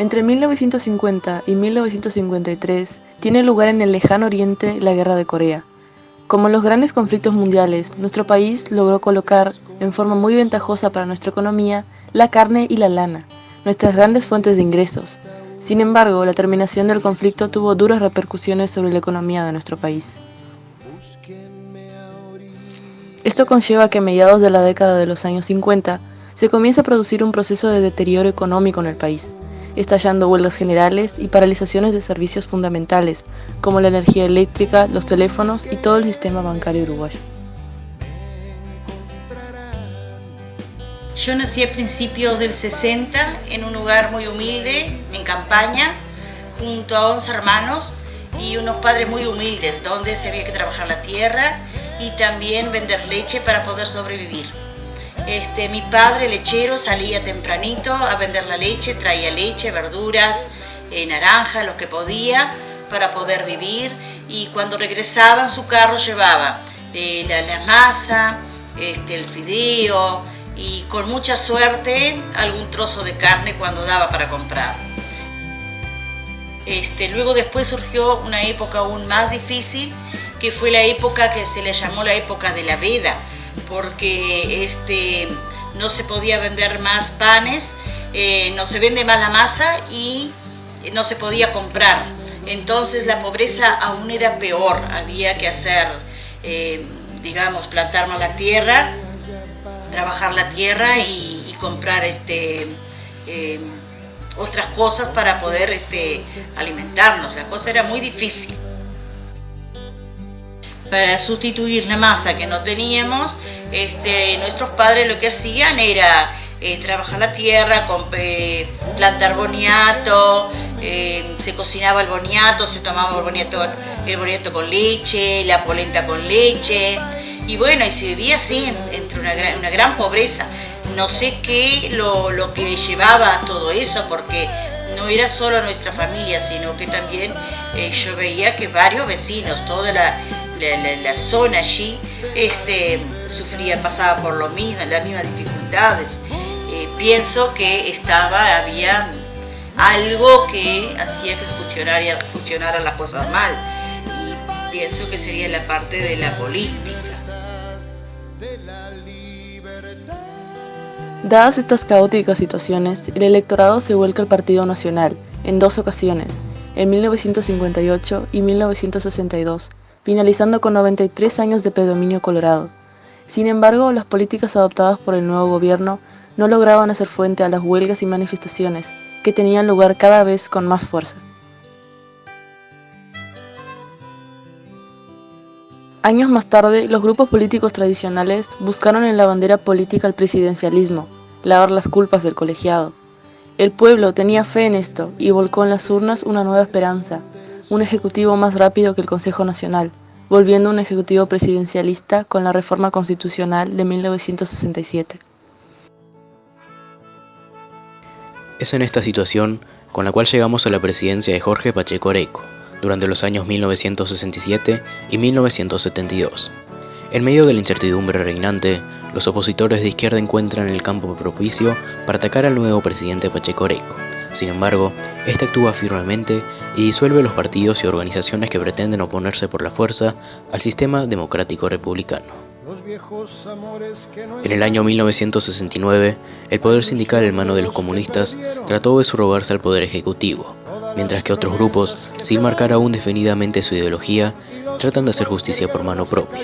Entre 1950 y 1953 tiene lugar en el lejano oriente la Guerra de Corea. Como en los grandes conflictos mundiales, nuestro país logró colocar, en forma muy ventajosa para nuestra economía, la carne y la lana, nuestras grandes fuentes de ingresos. Sin embargo, la terminación del conflicto tuvo duras repercusiones sobre la economía de nuestro país. Esto conlleva que a mediados de la década de los años 50 se comienza a producir un proceso de deterioro económico en el país, estallando huelgas generales y paralizaciones de servicios fundamentales, como la energía eléctrica, los teléfonos y todo el sistema bancario uruguayo. Yo nací a principios del 60 en un lugar muy humilde, en campaña, junto a 11 hermanos y unos padres muy humildes, donde se había que trabajar la tierra y también vender leche para poder sobrevivir. Mi padre lechero salía tempranito a vender la leche, traía leche, verduras, naranja, lo que podía para poder vivir, y cuando regresaba en su carro llevaba la masa, el fideo y con mucha suerte algún trozo de carne cuando daba para comprar. Luego después surgió una época aún más difícil, que fue la época que se le llamó la época de la veda, porque no se podía vender más panes, no se vende más la masa y no se podía comprar. Entonces la pobreza aún era peor, había que hacer, plantar más la tierra, trabajar la tierra y comprar otras cosas para poder alimentarnos. La cosa era muy difícil. Para sustituir la masa que no teníamos, nuestros padres lo que hacían era trabajar la tierra, plantar boniato, se cocinaba el boniato, se tomaba el boniato con leche, la polenta con leche, y bueno, y se vivía así entre una gran pobreza. No sé qué lo que llevaba a todo eso, porque no era solo nuestra familia, sino que también yo veía que varios vecinos, toda la zona allí pasaba por las mismas dificultades. Pienso que había algo que hacía que funcionaran las cosas mal, y pienso que sería la parte de la política. Dadas estas caóticas situaciones, el electorado se vuelca al Partido Nacional en dos ocasiones, en 1958 y 1962, finalizando con 93 años de predominio colorado. Sin embargo, las políticas adoptadas por el nuevo gobierno no lograban hacer frente a las huelgas y manifestaciones que tenían lugar cada vez con más fuerza. Años más tarde, los grupos políticos tradicionales buscaron en la bandera política el presidencialismo, lavar las culpas del colegiado. El pueblo tenía fe en esto y volcó en las urnas una nueva esperanza, un ejecutivo más rápido que el Consejo Nacional, volviendo un ejecutivo presidencialista con la reforma constitucional de 1967. Es en esta situación con la cual llegamos a la presidencia de Jorge Pacheco Areco, durante los años 1967 y 1972. En medio de la incertidumbre reinante, los opositores de izquierda encuentran el campo propicio para atacar al nuevo presidente Pacheco Areco. Sin embargo, este actúa firmemente y disuelve los partidos y organizaciones que pretenden oponerse por la fuerza al sistema democrático republicano. En el año 1969, el poder sindical en manos de los comunistas trató de subrogarse al poder ejecutivo, mientras que otros grupos, sin marcar aún definidamente su ideología, tratan de hacer justicia por mano propia.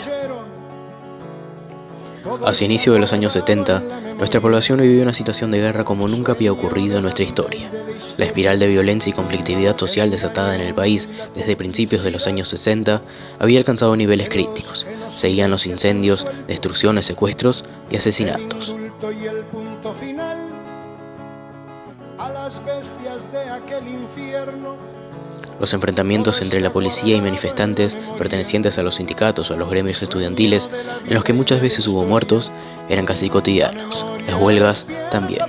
Hacia inicio de los años 70, nuestra población vivió una situación de guerra como nunca había ocurrido en nuestra historia. La espiral de violencia y conflictividad social desatada en el país desde principios de los años 60 había alcanzado niveles críticos. Seguían los incendios, destrucciones, secuestros y asesinatos. Los enfrentamientos entre la policía y manifestantes pertenecientes a los sindicatos o a los gremios estudiantiles, en los que muchas veces hubo muertos, eran casi cotidianos. Las huelgas también.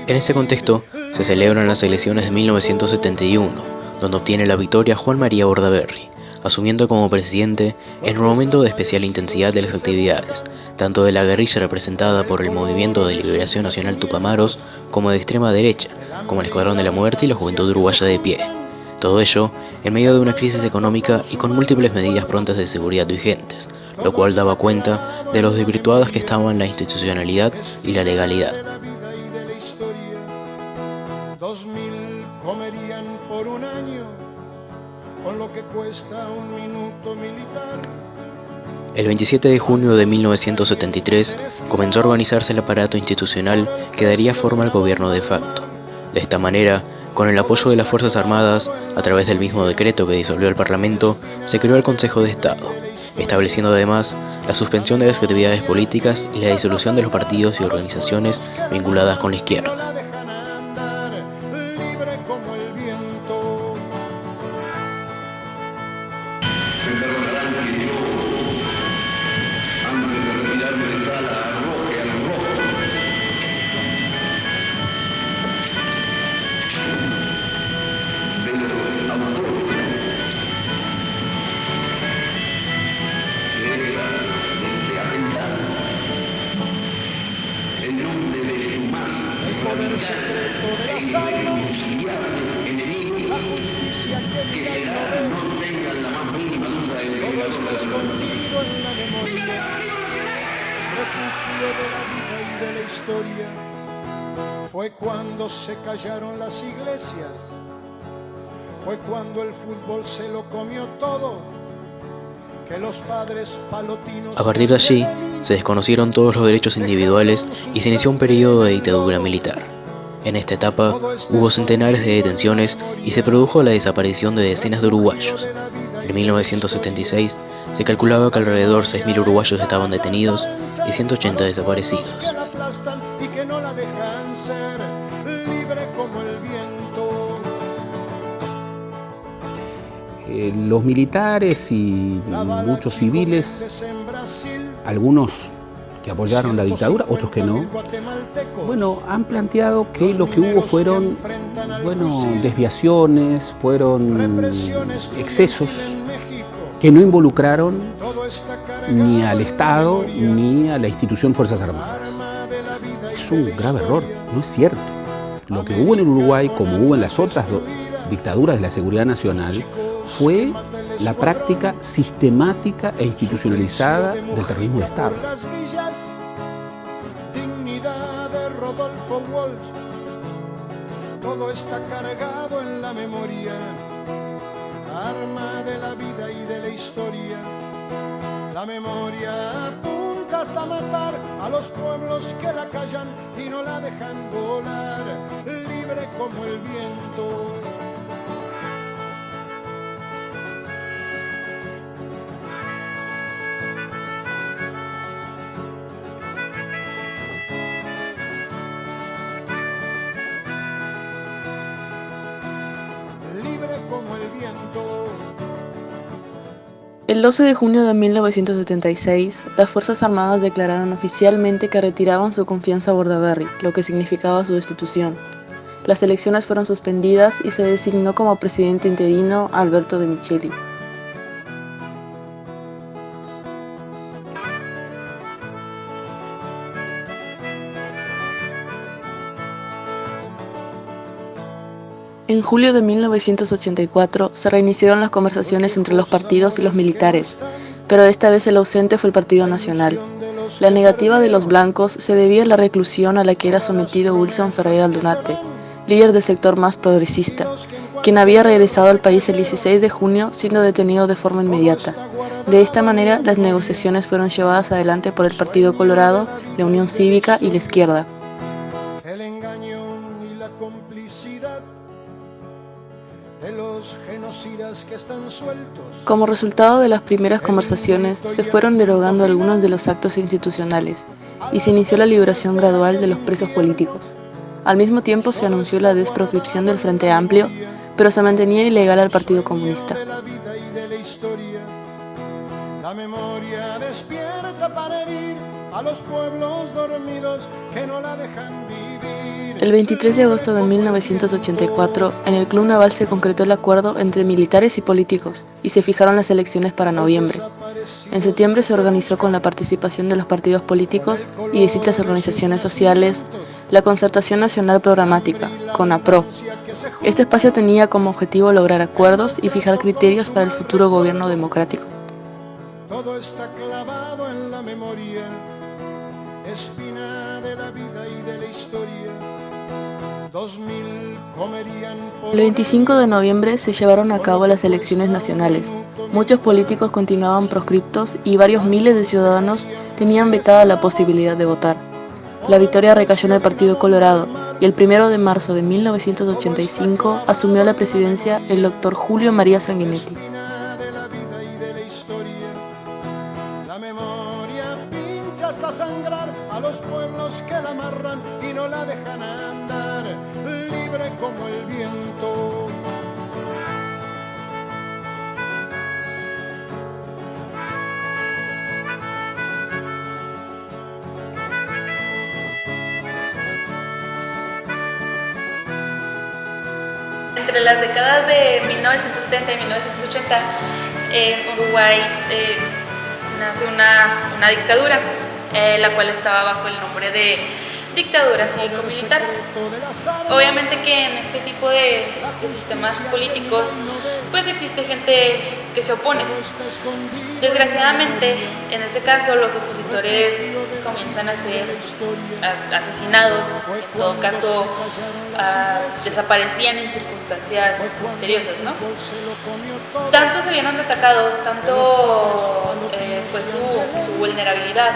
En ese contexto, se celebran las elecciones de 1971, donde obtiene la victoria Juan María Bordaberry, asumiendo como presidente en un momento de especial intensidad de las actividades, tanto de la guerrilla representada por el Movimiento de Liberación Nacional Tupamaros, como de extrema derecha, como el Escuadrón de la Muerte y la Juventud Uruguaya de Pie. Todo ello en medio de una crisis económica y con múltiples medidas prontas de seguridad vigentes, lo cual daba cuenta de lo desvirtuadas que estaban la institucionalidad y la legalidad. 2000 comerían por un año con lo que cuesta un minuto militar. El 27 de junio de 1973 comenzó a organizarse el aparato institucional que daría forma al gobierno de facto. De esta manera, con el apoyo de las Fuerzas Armadas, a través del mismo decreto que disolvió el Parlamento, se creó el Consejo de Estado, estableciendo además la suspensión de las actividades políticas y la disolución de los partidos y organizaciones vinculadas con la izquierda. El secreto de las almas, la justicia que mira y no ve, todo está escondido en la memoria, refugio de la vida y de la historia. Fue cuando se callaron las iglesias, fue cuando el fútbol se lo comió todo, que los padres palotinos. A partir de allí, se desconocieron todos los derechos individuales y se inició un periodo de dictadura militar. En esta etapa hubo centenares de detenciones y se produjo la desaparición de decenas de uruguayos. En 1976 se calculaba que alrededor 6.000 uruguayos estaban detenidos y 180 desaparecidos. Los militares y muchos civiles, algunos que apoyaron la dictadura, otros que no, han planteado que lo que hubo fueron, desviaciones, fueron excesos que no involucraron ni al Estado ni a la institución Fuerzas Armadas. Es un grave error, no es cierto. Lo que hubo en el Uruguay, como hubo en las otras dictaduras de la seguridad nacional, fue la práctica sistemática e institucionalizada del terrorismo de Estado. Dignidad de Rodolfo Walsh, todo está cargado en la memoria, arma de la vida y de la historia. La memoria apunta hasta matar a los pueblos que la callan y no la dejan volar, libre como el viento. Como el viento. El 12 de junio de 1976, las Fuerzas Armadas declararon oficialmente que retiraban su confianza a Bordaberry, lo que significaba su destitución. Las elecciones fueron suspendidas y se designó como presidente interino a Alberto de Micheli. En julio de 1984 se reiniciaron las conversaciones entre los partidos y los militares, pero esta vez el ausente fue el Partido Nacional. La negativa de los blancos se debía a la reclusión a la que era sometido Wilson Ferreira Aldunate, líder del sector más progresista, quien había regresado al país el 16 de junio siendo detenido de forma inmediata. De esta manera, las negociaciones fueron llevadas adelante por el Partido Colorado, la Unión Cívica y la izquierda. El engaño y la complicidad de los genocidas que están sueltos. Como resultado de las primeras conversaciones, se fueron derogando algunos de los actos institucionales y se inició la liberación gradual de los presos políticos. Al mismo tiempo se anunció la desproscripción del Frente Amplio, pero se mantenía ilegal al Partido Comunista. La memoria despierta para herir a los pueblos dormidos que no la dejan vivir. El 23 de agosto de 1984, en el Club Naval se concretó el acuerdo entre militares y políticos y se fijaron las elecciones para noviembre. En septiembre se organizó con la participación de los partidos políticos y distintas organizaciones sociales la Concertación Nacional Programática, CONAPRO. Este espacio tenía como objetivo lograr acuerdos y fijar criterios para el futuro gobierno democrático. Todo está clavado en la memoria, espina de la vida y de la historia. 2000 comerían por El 25 de noviembre se llevaron a cabo las elecciones nacionales. Muchos políticos continuaban proscriptos y varios miles de ciudadanos tenían vetada la posibilidad de votar. La victoria recayó en el Partido Colorado y el 1 de marzo de 1985 asumió la presidencia el doctor Julio María Sanguinetti. de la vida y de la historia. La memoria pincha hasta sangrar a los pueblos que la amarran y no la dejan andar, libre como el viento. Entre las décadas de 1970 y 1980, en Uruguay nace una dictadura, la cual estaba bajo el nombre de dictadura cívico-militar. Obviamente que en este tipo de sistemas políticos pues existe gente que se opone. Desgraciadamente, en este caso, los opositores comienzan a ser asesinados, en todo caso desaparecían en circunstancias misteriosas, ¿no? Tanto se vieron atacados, tanto fue su vulnerabilidad,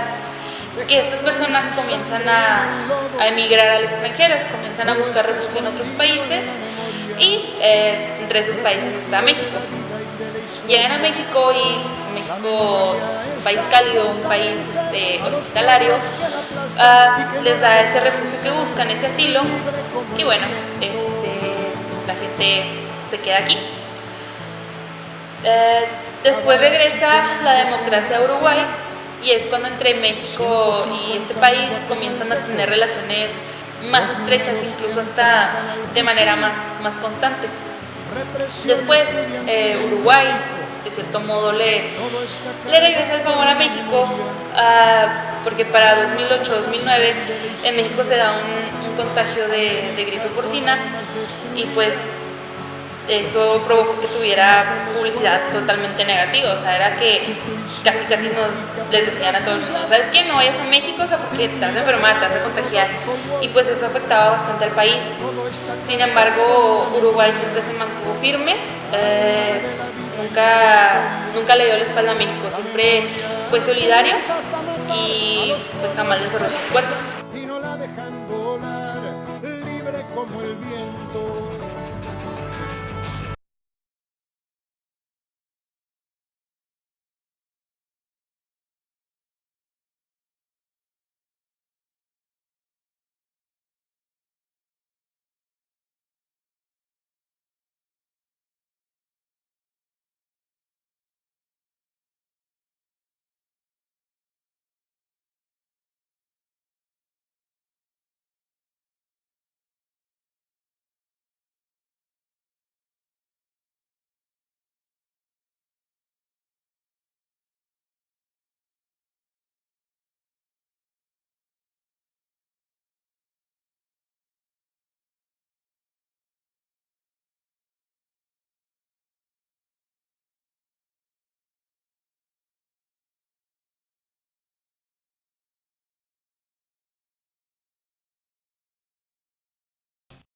que estas personas comienzan a emigrar al extranjero, comienzan a buscar refugio en otros países y entre esos países está México. Llegan a México y México es un país cálido, un país hospitalario, les da ese refugio que buscan, ese asilo, y bueno, la gente se queda aquí. Después regresa la democracia a Uruguay y es cuando entre México y este país comienzan a tener relaciones más estrechas, incluso hasta de manera más constante. Después Uruguay de cierto modo le regresa el favor a México, porque para 2008-2009 en México se da un contagio de gripe porcina y pues esto provocó que tuviera publicidad totalmente negativa. O sea, era que casi les decían a todo el mundo, ¿sabes qué? No vayas a México, o sea, porque te vas a enfermar, te vas a contagiar, y pues eso afectaba bastante al país. Sin embargo, Uruguay siempre se mantuvo firme, nunca le dio la espalda a México, siempre fue solidario y pues jamás le cerró sus puertas. Y no la dejan volar, libre como el viento.